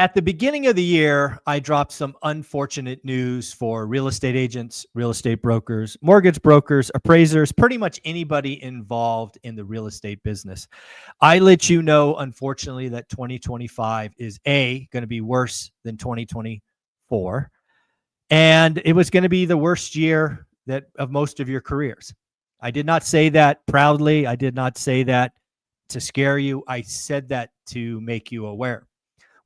At the beginning of the year, I dropped some unfortunate news for real estate agents, real estate brokers, mortgage brokers, appraisers, pretty much anybody involved in the real estate business. I let you know, unfortunately, that 2025 is going to be worse than 2024. And it was going to be the worst year that of most of your careers. I did not say that proudly. I did not say that to scare you. I said that to make you aware.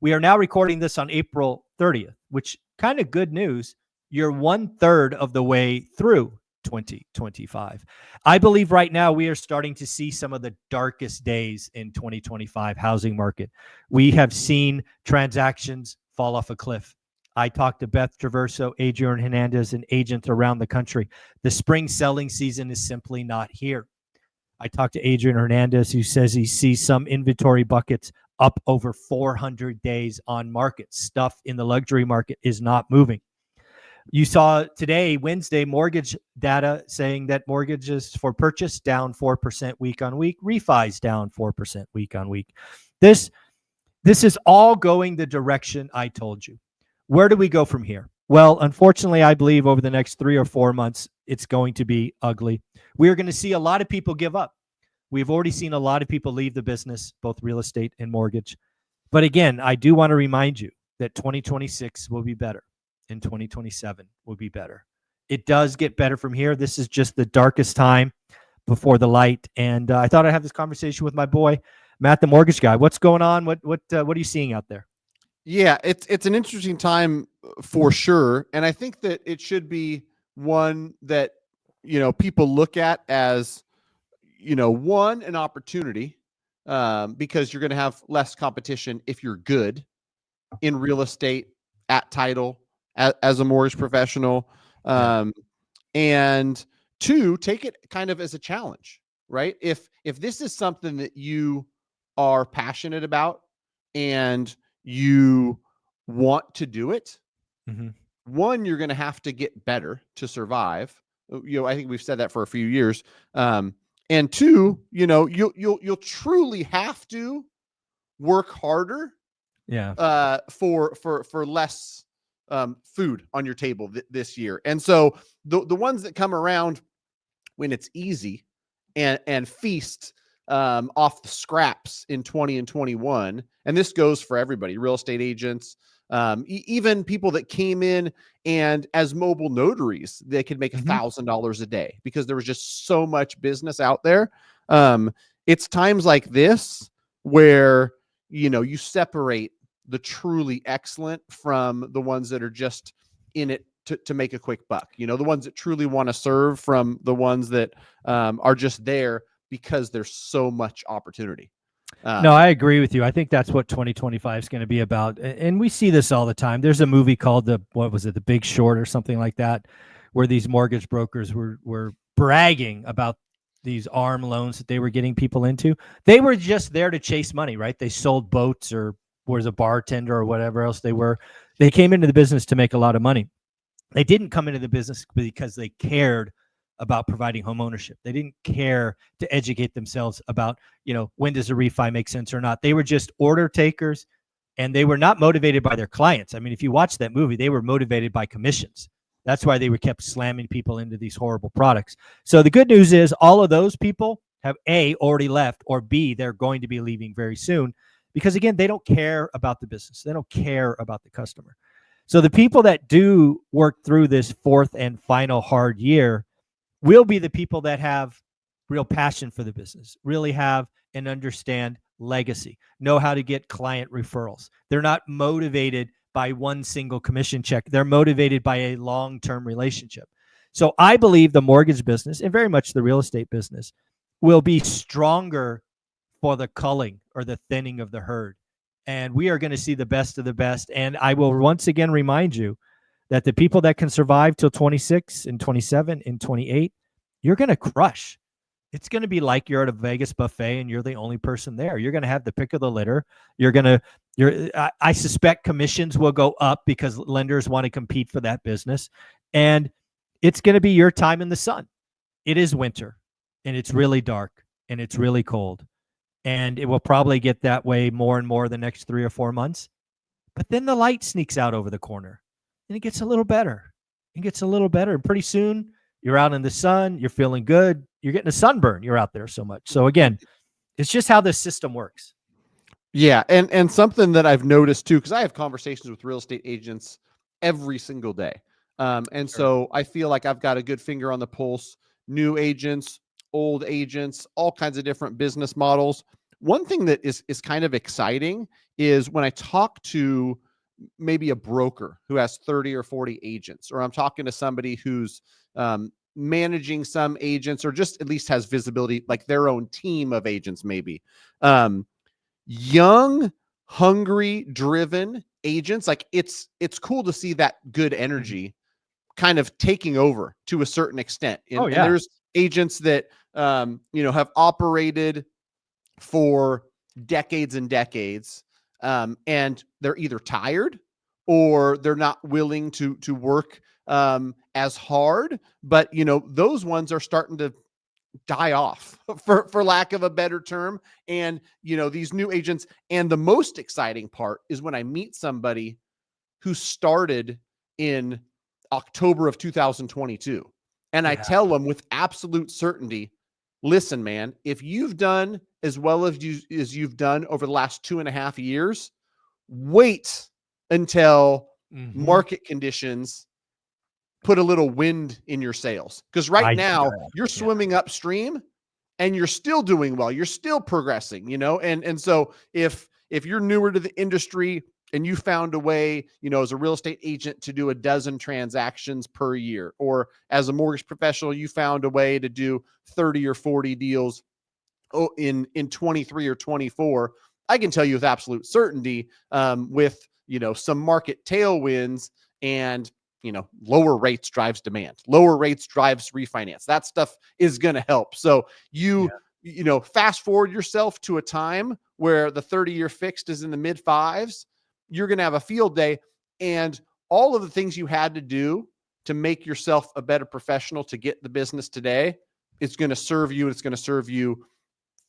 We are now recording this on April 30th, which kind of good news. You're 1/3 of the way through 2025. I believe right now we are starting to see some of the darkest days in 2025 housing market. We have seen transactions fall off a cliff. I talked to Beth Traverso, Adrian Hernandez, and agents around the country. The spring selling season is simply not here. I talked to Adrian Hernandez, who says he sees some inventory buckets up over 400 days on market. Stuff in the luxury market is not moving. You saw today, Wednesday, mortgage data saying that mortgages for purchase down 4% week on week, refis down 4% week on week. This is all going the direction I told you. Where do we go from here? Well, unfortunately, I believe over the next 3 or 4 months, it's going to be ugly. We are going to see a lot of people give up. We've already seen a lot of people leave the business, both real estate and mortgage. But again, I do want to remind you that 2026 will be better and 2027 will be better. It does get better from here. This is just the darkest time before the light. And I thought I'd have this conversation with my boy, Matt, the mortgage guy. What's going on? What are you seeing out there? Yeah, it's an interesting time for sure. And I think that it should be one that, people look at as, one, an opportunity, because you're going to have less competition if you're good in real estate, at title, as a mortgage professional. And two, take it kind of as a challenge, right? If this is something that you are passionate about and you want to do it, one, you're going to have to get better to survive. I think we've said that for a few years. And two, you'll truly have to work harder. For less food on your table this year. And so the ones that come around when it's easy and feast off the scraps in 20 and 21, and this goes for everybody, real estate agents, even people that came in and as mobile notaries, they could make $1,000 a day because there was just so much business out there. It's times like this where, you separate the truly excellent from the ones that are just in it to make a quick buck, the ones that truly want to serve from the ones that are just there because there's so much opportunity. No, I agree with you. I think that's what 2025 is going to be about. And we see this all the time. There's a movie called The Big Short or something like that, where these mortgage brokers were bragging about these arm loans that they were getting people into. They were just there to chase money, right? They sold boats or was a bartender or whatever else they were. They came into the business to make a lot of money. They didn't come into the business because they cared about providing home ownership. They didn't care to educate themselves about, when does a refi make sense or not. They were just order takers, and they were not motivated by their clients. I mean, if you watch that movie, they were motivated by commissions. That's why they were kept slamming people into these horrible products. So the good news is all of those people have A, already left, or B, they're going to be leaving very soon because, again, they don't care about the business. They don't care about the customer. So the people that do work through this fourth and final hard year will be the people that have real passion for the business, really have and understand legacy, know how to get client referrals. They're not motivated by one single commission check. They're motivated by a long-term relationship. So I believe the mortgage business and very much the real estate business will be stronger for the culling or the thinning of the herd. And we are going to see the best of the best. And I will once again remind you that the people that can survive till 26 and 27 and 28, you're going to crush. It's going to be like you're at a Vegas buffet and you're the only person there. You're going to have the pick of the litter. I suspect commissions will go up because lenders want to compete for that business. And it's going to be your time in the sun. It is winter and it's really dark and it's really cold. And it will probably get that way more and more the next 3 or 4 months. But then the light sneaks out over the corner and it gets a little better. It gets a little better. And pretty soon you're out in the sun, you're feeling good, you're getting a sunburn, you're out there so much. So again, it's just how this system works. Yeah, and something that I've noticed too, because I have conversations with real estate agents every single day, and Sure. so I feel like I've got a good finger on the pulse. New agents, old agents, all kinds of different business models. One thing that is kind of exciting is when I talk to maybe a broker who has 30 or 40 agents, or I'm talking to somebody who's managing some agents, or just at least has visibility, like their own team of agents, maybe. Young, hungry, driven agents, like it's cool to see that good energy kind of taking over to a certain extent. Oh, And yeah. there's agents that have operated for decades and decades, and they're either tired or they're not willing to work as hard. But those ones are starting to die off for lack of a better term. And these new agents, and the most exciting part is when I meet somebody who started in October of 2022, and I Yeah. tell them with absolute certainty, listen, man, if you've done as well as you've done over the last 2.5 years, wait until market conditions put a little wind in your sails. Because right now you're swimming upstream and you're still doing well. You're still progressing, and so if you're newer to the industry and you found a way, as a real estate agent to do a dozen transactions per year, or as a mortgage professional, you found a way to do 30 or 40 deals in 23 or 24, I can tell you with absolute certainty, with some market tailwinds, and lower rates drives demand, lower rates drives refinance. That stuff is going to help. So fast forward yourself to a time where the 30-year fixed is in the mid fives, you're going to have a field day, and all of the things you had to do to make yourself a better professional to get the business today, it's going to serve you. It's going to serve you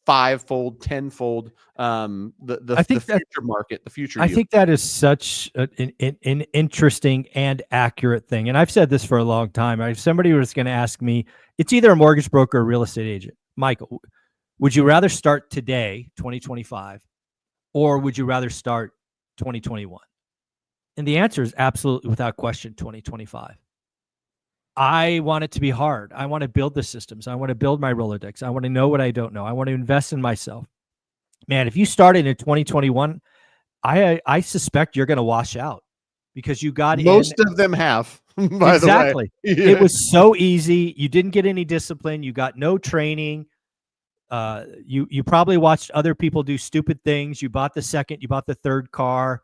fivefold, tenfold, the future market, the future. I think that is such an interesting and accurate thing. And I've said this for a long time. If somebody was going to ask me, it's either a mortgage broker or a real estate agent. Michael, would you rather start today, 2025, or would you rather start 2021? And the answer is absolutely, without question, 2025. I want it to be hard. I want to build the systems. I want to build my Rolodex. I want to know what I don't know. I want to invest in myself. Man, if you started in 2021, I suspect you're going to wash out, because you got most of them have, by exactly. the way. It was so easy. You didn't get any discipline. You got no training. You probably watched other people do stupid things. You bought the second, you bought the third car,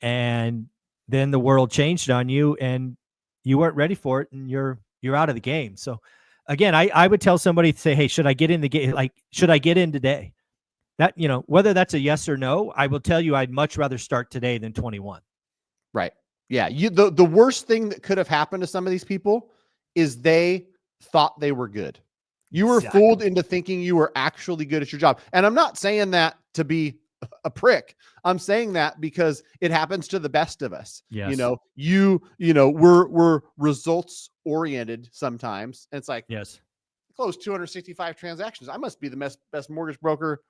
and then the world changed on you, and you weren't ready for it, and you're out of the game. So again, I would tell somebody to say, hey, should I get in the game? Like, should I get in today? That, whether that's a yes or no, I will tell you, I'd much rather start today than 21. Right. Yeah. The worst thing that could have happened to some of these people is they thought they were good. You were fooled into thinking you were actually good at your job. And I'm not saying that to be a prick. I'm saying that because it happens to the best of us. Yes. We're results oriented sometimes. And it's like, yes, closed 265 transactions. I must be the best mortgage broker,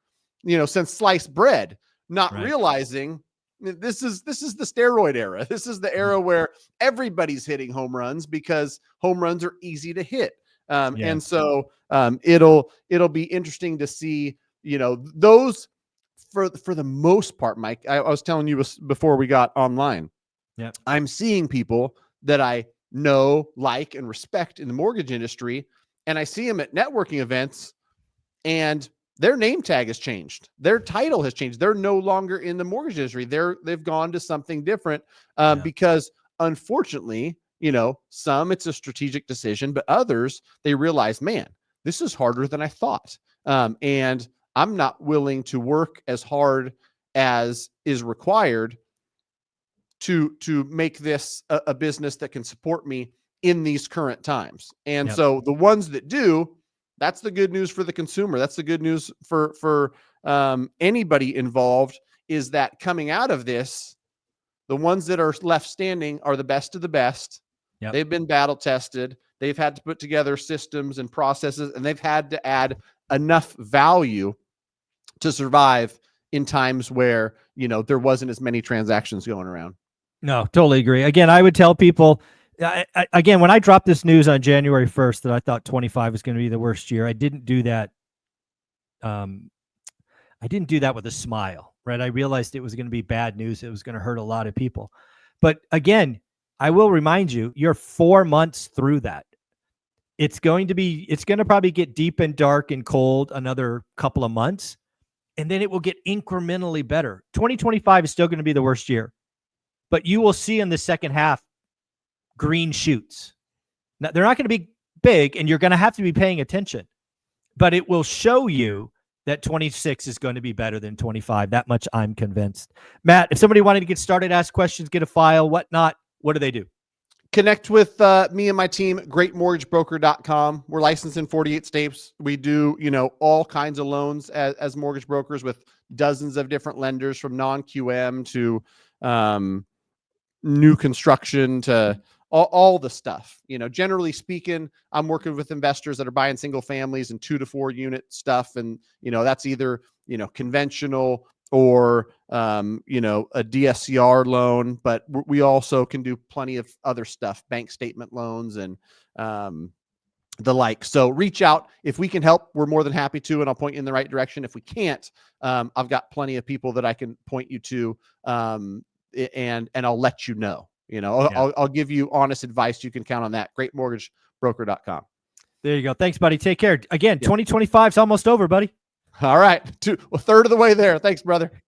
since sliced bread, not realizing this is the steroid era. This is the era where everybody's hitting home runs because home runs are easy to hit. And so it'll be interesting to see, those for the most part, Mike. I was telling you before we got online. Yeah, I'm seeing people that I know, like, and respect in the mortgage industry, and I see them at networking events, and their name tag has changed. Their title has changed. They're no longer in the mortgage industry. They've gone to something different, because unfortunately, some it's a strategic decision, but others, they realize, man, this is harder than I thought. And I'm not willing to work as hard as is required to make this a business that can support me in these current times. And so the ones that do, that's the good news for the consumer. That's the good news for anybody involved, is that coming out of this, The ones that are left standing are the best of the best. Yep. They've been battle tested. They've had to put together systems and processes, and they've had to add enough value to survive in times where, you know, there wasn't as many transactions going around. No, totally agree. Again, I would tell people, again, when I dropped this news on January 1st that I thought 25 was going to be the worst year, I didn't do that. I didn't do that with a smile, right? I realized it was going to be bad news. It was going to hurt a lot of people. But again, I will remind you, you're 4 months through that. It's going to probably get deep and dark and cold another couple of months, and then it will get incrementally better. 2025 is still going to be the worst year, but you will see in the second half green shoots. Now, they're not going to be big, and you're going to have to be paying attention, but it will show you that 26 is going to be better than 25. That much I'm convinced. Matt, if somebody wanted to get started, ask questions, get a file, whatnot, what do they do? Connect with me and my team, greatmortgagebroker.com. We're licensed in 48 states. We do, you know, all kinds of loans as mortgage brokers with dozens of different lenders, from non-QM to new construction to all the stuff. You know, generally speaking, I'm working with investors that are buying single families and 2 to 4 unit stuff. And, you know, that's either, you know, conventional or, you know, a DSCR loan, but we also can do plenty of other stuff, bank statement loans and the like. So reach out. If we can help, we're more than happy to, and I'll point you in the right direction. If we can't, I've got plenty of people that I can point you to, and I'll let you know. You know, Yeah. I'll give you honest advice. You can count on that. Greatmortgagebroker.com. There you go. Thanks, buddy. Take care. Again, 2025 is almost over, buddy. All right. A third of the way there. Thanks, brother.